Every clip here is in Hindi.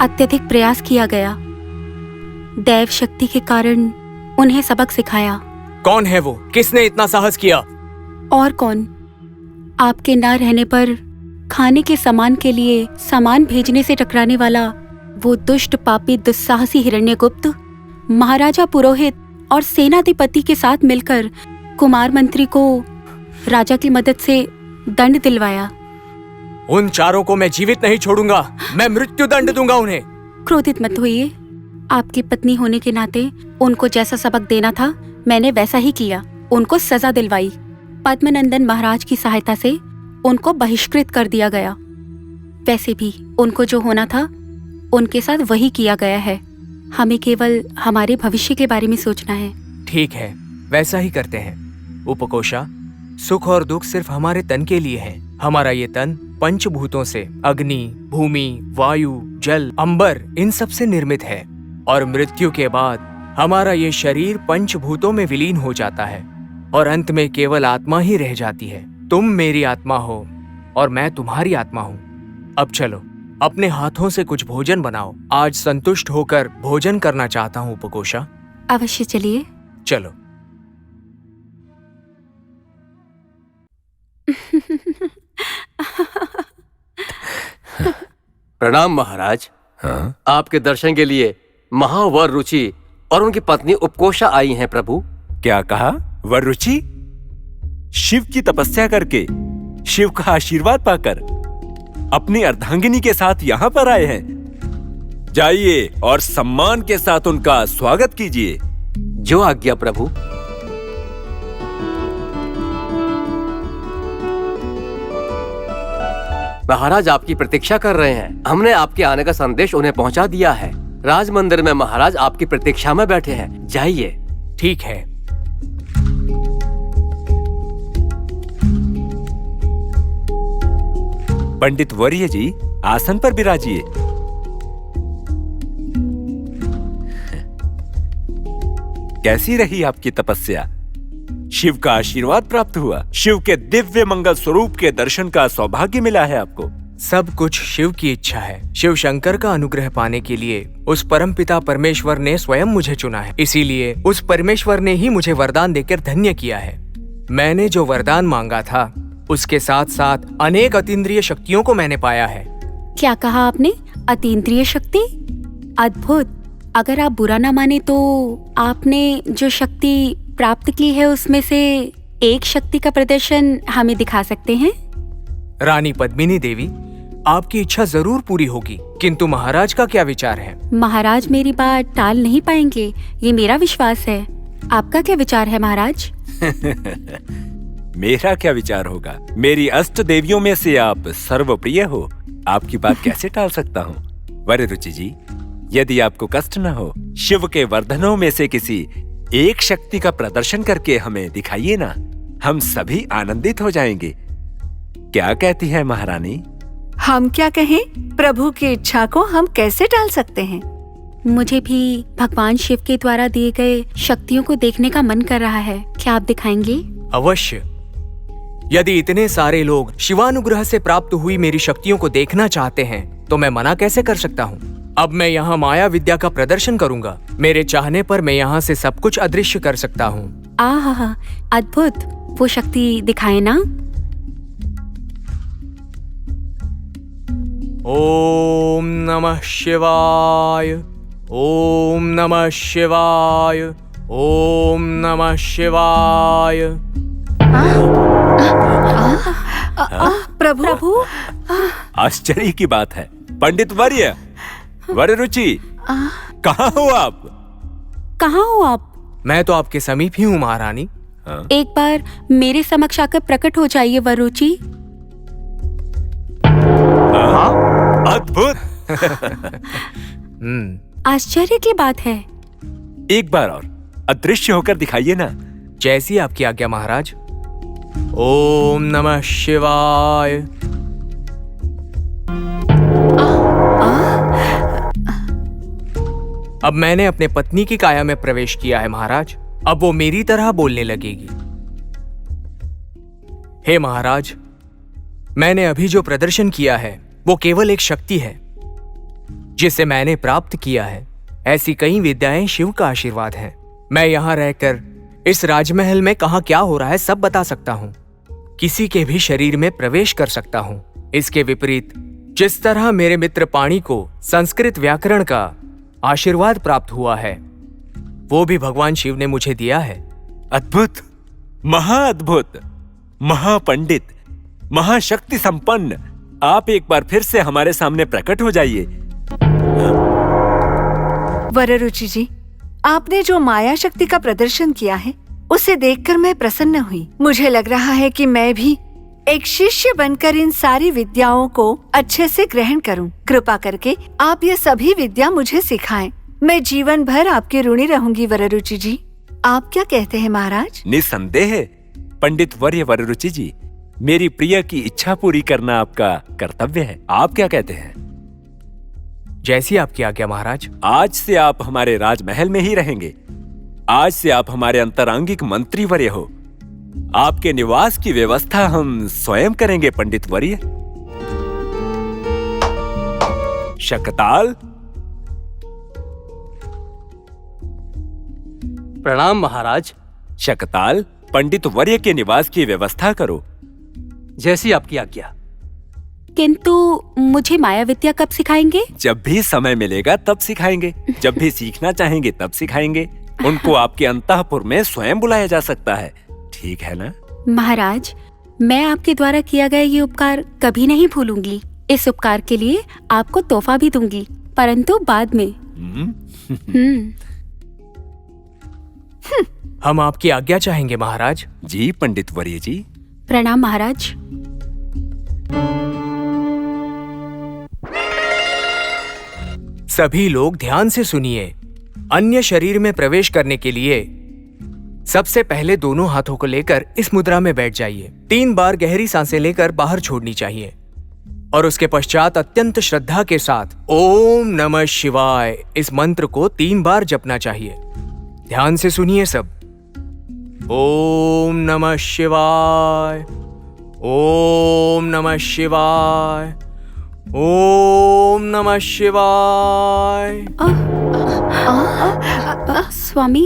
अत्यधिक प्रयास किया गया। दैव शक्ति के कारण उन्हें सबक सिखाया। कौन है वो? किसने इतना साहस किया? और कौन? आपके ना रहने पर खाने के सामान के लिए सामान भेजने से टकराने वाला वो दुष्ट पापी दुस्साहसी हिरण्यगुप्त महाराजा पुरोहित और सेनाधिपति के साथ मिलकर कुमार मंत्री को राजा की मदद से दंड दिलवाया। उन चारों को मैं जीवित नहीं छोड़ूंगा। मैं मृत्यु दंड दूंगा उन्हें। क्रोधित मत होइए। आपकी पत्नी होने के नाते उनको जैसा सबक देना था मैंने वैसा ही किया। उनको सजा दिलवाई। पद्मनंदन महाराज की सहायता से उनको बहिष्कृत कर दिया गया। वैसे भी उनको जो होना था उनके साथ वही किया गया है। हमें केवल हमारे भविष्य के बारे में सोचना है। ठीक है, वैसा ही करते हैं। उपकोषा, सुख और दुख सिर्फ हमारे तन के लिए है। हमारा ये तन पंचभूतों से अग्नि, भूमि, वायु, जल, अंबर इन सब से निर्मित है और मृत्यु के बाद हमारा ये शरीर पंचभूतों में विलीन हो जाता है और अंत में केवल आत्मा ही रह जाती है। तुम मेरी आत्मा हो और मैं तुम्हारी आत्मा हूँ। अब चलो, अपने हाथों से कुछ भोजन बनाओ। आज संतुष्ट होकर भोजन करना चाहता हूँ उपकोषा। अवश्य, चलिए। चलो। प्रणाम महाराज। हाँ? आपके दर्शन के लिए महावर रुचि और उनकी पत्नी उपकोषा आई हैं प्रभु। क्या कहा? वरुचि? शिव की तपस्या करके, शिव का आशीर्वाद पाकर अपनी अर्धांगिनी के साथ यहाँ पर आए हैं। जाइए और सम्मान के साथ उनका स्वागत कीजिए। जो आज्ञा प्रभु। महाराज आपकी प्रतीक्षा कर रहे हैं। हमने आपके आने का संदेश उन्हें पहुंचा दिया है। राज मंदिर में महाराज आपकी प्रतीक्षा में बैठे हैं। जाइए। ठीक है। पंडित वर्य जी, आसन पर विराजिए। कैसी रही आपकी तपस्या? शिव का आशीर्वाद प्राप्त हुआ? शिव के दिव्य मंगल स्वरूप के दर्शन का सौभाग्य मिला है आपको? सब कुछ शिव की इच्छा है। शिव शंकर का अनुग्रह पाने के लिए उस परमपिता परमेश्वर ने स्वयं मुझे चुना है। इसीलिए उस परमेश्वर ने ही मुझे वरदान देकर धन्य किया है। मैंने जो वरदान मांगा था उसके साथ साथ अनेक अतीन्द्रिय शक्तियों को मैंने पाया है। क्या कहा आपने? अतीन्द्रिय शक्ति? अद्भुत। अगर आप बुरा ना माने तो आपने जो शक्ति प्राप्त की है उसमें से एक शक्ति का प्रदर्शन हमें दिखा सकते हैं? रानी पद्मिनी देवी, आपकी इच्छा जरूर पूरी होगी, किंतु महाराज का क्या विचार है? महाराज मेरी बात टाल नहीं पाएंगे, ये मेरा विश्वास है। आपका क्या विचार है महाराज? मेरा क्या विचार होगा? मेरी अष्ट देवियों में से आप सर्वप्रिय हो। आपकी बात कैसे टाल सकता हूँ? वररुचि जी, यदि आपको कष्ट न हो, शिव के वर्धनों में से किसी एक शक्ति का प्रदर्शन करके हमें दिखाइए ना। हम सभी आनंदित हो जाएंगे। क्या कहती है महारानी? हम क्या कहें? प्रभु की इच्छा को हम कैसे टाल सकते हैं? मुझे भी भगवान शिव के द्वारा दिए गए शक्तियों को देखने का मन कर रहा है। क्या आप दिखाएंगे? अवश्य। यदि इतने सारे लोग शिवानुग्रह से प्राप्त हुई मेरी शक्तियों को देखना चाहते हैं तो मैं मना कैसे कर सकता हूँ? अब मैं यहाँ माया विद्या का प्रदर्शन करूंगा। मेरे चाहने पर मैं यहाँ से सब कुछ अदृश्य कर सकता हूँ। आहा, अद्भुत। वो शक्ति दिखाए ना। ओम नमः शिवाय, ओम नमः शिवाय, ओम नमः शिवाय। प्रभु, आश्चर्य की बात है। पंडित वर्य, वररुचि, कहाँ हो आप? कहाँ हो आप? मैं तो आपके समीप ही हूँ महारानी। एक बार मेरे समक्ष आकर प्रकट हो जाइए वरुचि। अद्भुत। आश्चर्य की बात है। एक बार और अदृश्य होकर दिखाइए ना। जैसी आपकी आज्ञा महाराज। ओम नमः शिवाय। अब मैंने अपने पत्नी की काया में प्रवेश किया है महाराज। अब वो मेरी तरह बोलने लगेगी। हे महाराज, मैंने अभी जो प्रदर्शन किया है वो केवल एक शक्ति है। जिसे मैंने प्राप्त किया है। ऐसी कई विद्याएं शिव का आशीर्वाद हैं। मैं यहाँ रहकर इस राजमहल में कहाँ क्या हो रहा है सब बता सकता हूँ। किसी के भी शरीर में प्रवेश कर सकता हूँ। इसके विपरीत जिस तरह मेरे मित्र पाणी को संस्कृत व्याकरण का आशीर्वाद प्राप्त हुआ है, वो भी भगवान शिव ने मुझे दिया है। अद्भुत, महाअद्भुत, महापंडित, महाशक्ति संपन्न, आप एक बार फिर से हमारे सामने प्रकट हो जाइए। वररुचि जी, आपने जो माया शक्ति का प्रदर्शन किया है उसे देखकर मैं प्रसन्न हुई। मुझे लग रहा है कि मैं भी एक शिष्य बनकर इन सारी विद्याओं को अच्छे से ग्रहण करूं। कृपा करके आप ये सभी विद्या मुझे सिखाएं। मैं जीवन भर आपकी ऋणी रहूंगी वररुचि जी। आप क्या कहते हैं महाराज? निसंदेह पंडित वर्य वररुचि जी, मेरी प्रिय की इच्छा पूरी करना आपका कर्तव्य है। आप क्या कहते हैं? जैसी आपकी आज्ञा महाराज। आज से आप हमारे राजमहल में ही रहेंगे। आज से आप हमारे अंतरंगिक मंत्री वर्य हो। आपके निवास की व्यवस्था हम स्वयं करेंगे पंडित वर्य। शकताल। प्रणाम महाराज। शकताल, पंडित वर्य के निवास की व्यवस्था करो। जैसी आपकी आज्ञा। किंतु मुझे माया विद्या कब सिखाएंगे? जब भी समय मिलेगा तब सिखाएंगे। जब भी सीखना चाहेंगे तब सिखाएंगे। उनको आपके अंतःपुर में स्वयं बुलाया जा सकता है, ठीक है ना? महाराज, मैं आपके द्वारा किया गया ये उपकार कभी नहीं भूलूंगी। इस उपकार के लिए आपको तोहफा भी दूंगी, परंतु बाद में। हम आपकी आज्ञा चाहेंगे महाराज। जी पंडित वर्य जी। प्रणाम महाराज। सभी लोग ध्यान से सुनिए। अन्य शरीर में प्रवेश करने के लिए सबसे पहले दोनों हाथों को लेकर इस मुद्रा में बैठ जाइए। 3 बार गहरी सांसें लेकर बाहर छोड़नी चाहिए और उसके पश्चात अत्यंत श्रद्धा के साथ ओम नमः शिवाय इस मंत्र को 3 बार जपना चाहिए। ध्यान से सुनिए सब। ओम नमः शिवाय, ओम नमः शिवाय, ओम नमः शिवाय। स्वामी,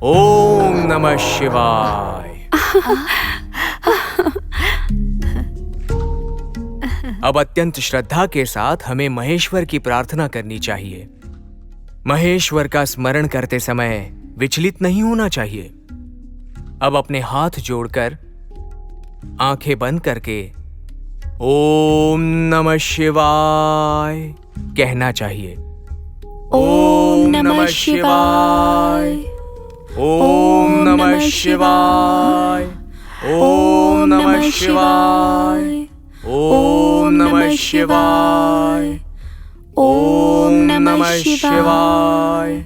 ओम नमः शिवाय। अब अत्यंत श्रद्धा के साथ हमें महेश्वर की प्रार्थना करनी चाहिए। महेश्वर का स्मरण करते समय विचलित नहीं होना चाहिए। अब अपने हाथ जोड़कर आंखें बंद करके ओम नमः शिवाय कहना चाहिए। ओम नमः शिवाय, ओम नमः शिवाय, ओम नमः शिवाय, ओम नमः शिवाय, ओम नमः शिवाय,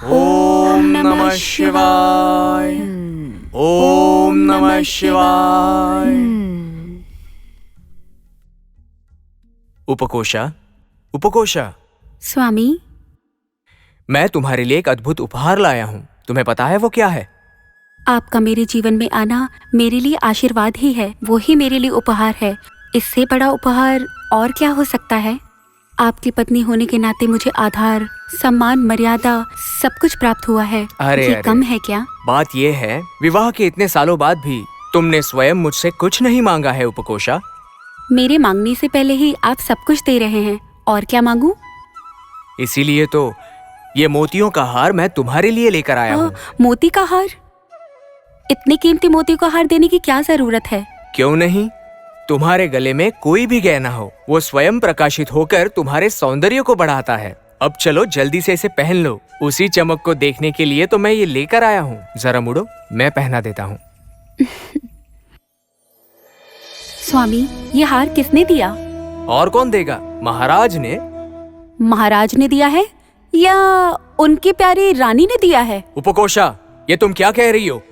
ओम नमः शिवाय, ओम नमः शिवाय। उपकोषा, उपकोषा, स्वामी, मैं तुम्हारे लिए एक अद्भुत उपहार लाया हूँ। तुम्हें पता है वो क्या है? आपका मेरे जीवन में आना मेरे लिए आशीर्वाद ही है। वो ही मेरे लिए उपहार है। इससे बड़ा उपहार और क्या हो सकता है? आपकी पत्नी होने के नाते मुझे आधार, सम्मान, मर्यादा सब कुछ प्राप्त हुआ है। अरे, ये अरे। कम है क्या? बात ये है, विवाह के इतने सालों बाद भी तुमने स्वयं मुझसे कुछ नहीं मांगा है उपकोषा। मेरे मांगने से पहले ही आप सब कुछ दे रहे हैं, और क्या मांगू? इसीलिए तो ये मोतियों का हार मैं तुम्हारे लिए लेकर आया हूँ। मोती का हार? इतने कीमती मोती का हार देने की क्या जरूरत है? क्यों नहीं? तुम्हारे गले में कोई भी गहना हो, वो स्वयं प्रकाशित होकर तुम्हारे सौंदर्य को बढ़ाता है। अब चलो जल्दी से इसे पहन लो। उसी चमक को देखने के लिए तो मैं ये लेकर आया हूँ। जरा मुड़ो, मैं पहना देता हूँ। स्वामी, ये हार किसने दिया? और कौन देगा? महाराज ने। महाराज ने दिया है या उनकी प्यारी रानी ने दिया है? उपकोषा, ये तुम क्या कह रही हो?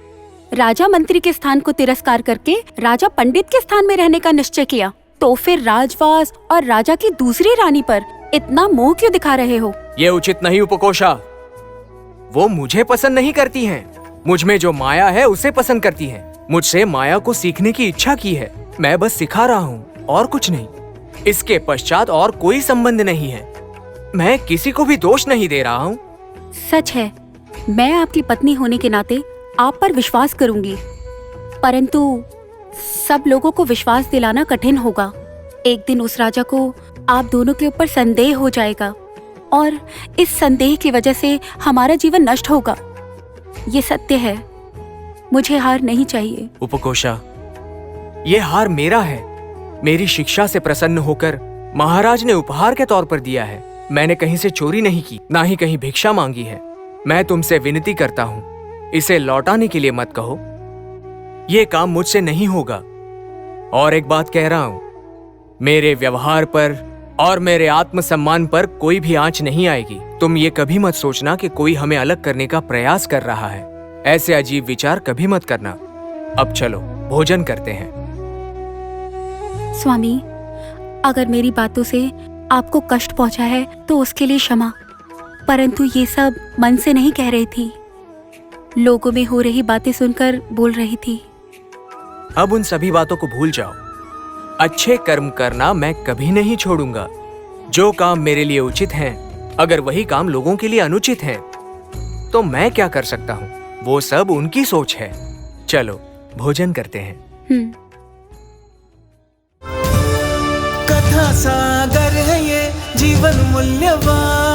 राजा मंत्री के स्थान को तिरस्कार करके राजा पंडित के स्थान में रहने का निश्चय किया, तो फिर राजवास और राजा की दूसरी रानी पर इतना मोह क्यों दिखा रहे हो? ये उचित नहीं उपकोषा। वो मुझे पसंद नहीं करती हैं। मुझ में जो माया है उसे पसंद करती हैं। मुझसे माया को सीखने की इच्छा की है। मैं बस सिखा रहा हूँ और कुछ नहीं। इसके पश्चात और कोई संबंध नहीं है। मैं किसी को भी दोष नहीं दे रहा हूँ। सच है, मैं आपकी पत्नी होने के नाते आप पर विश्वास करूंगी, परंतु सब लोगों को विश्वास दिलाना कठिन होगा। एक दिन उस राजा को आप दोनों के ऊपर संदेह हो जाएगा और इस संदेह की वजह से हमारा जीवन नष्ट होगा। ये सत्य है। मुझे हार नहीं चाहिए। उपकोषा, ये हार मेरा है। मेरी शिक्षा से प्रसन्न होकर महाराज ने उपहार के तौर पर दिया है। मैंने कहीं से चोरी नहीं की, ना ही कहीं भिक्षा मांगी है। मैं तुमसे विनती करता हूँ, इसे लौटाने के लिए मत कहो। ये काम मुझसे नहीं होगा। और एक बात कह रहा हूँ, मेरे व्यवहार पर और मेरे आत्मसम्मान पर कोई भी आंच नहीं आएगी। तुम ये कभी मत सोचना कि कोई हमें अलग करने का प्रयास कर रहा है। ऐसे अजीब विचार कभी मत करना। अब चलो भोजन करते हैं। स्वामी, अगर मेरी बातों से आपको कष्ट पहुंचा है तो उसके लिए क्षमा, परंतु ये सब मन से नहीं कह रही थी। लोगों में हो रही बातें सुनकर बोल रही थी। अब उन सभी बातों को भूल जाओ। अच्छे कर्म करना मैं कभी नहीं छोड़ूंगा। जो काम मेरे लिए उचित हैं, अगर वही काम लोगों के लिए अनुचित हैं, तो मैं क्या कर सकता हूँ? वो सब उनकी सोच है। चलो भोजन करते हैं। कथा सागर है ये जीवन मूल्यवान।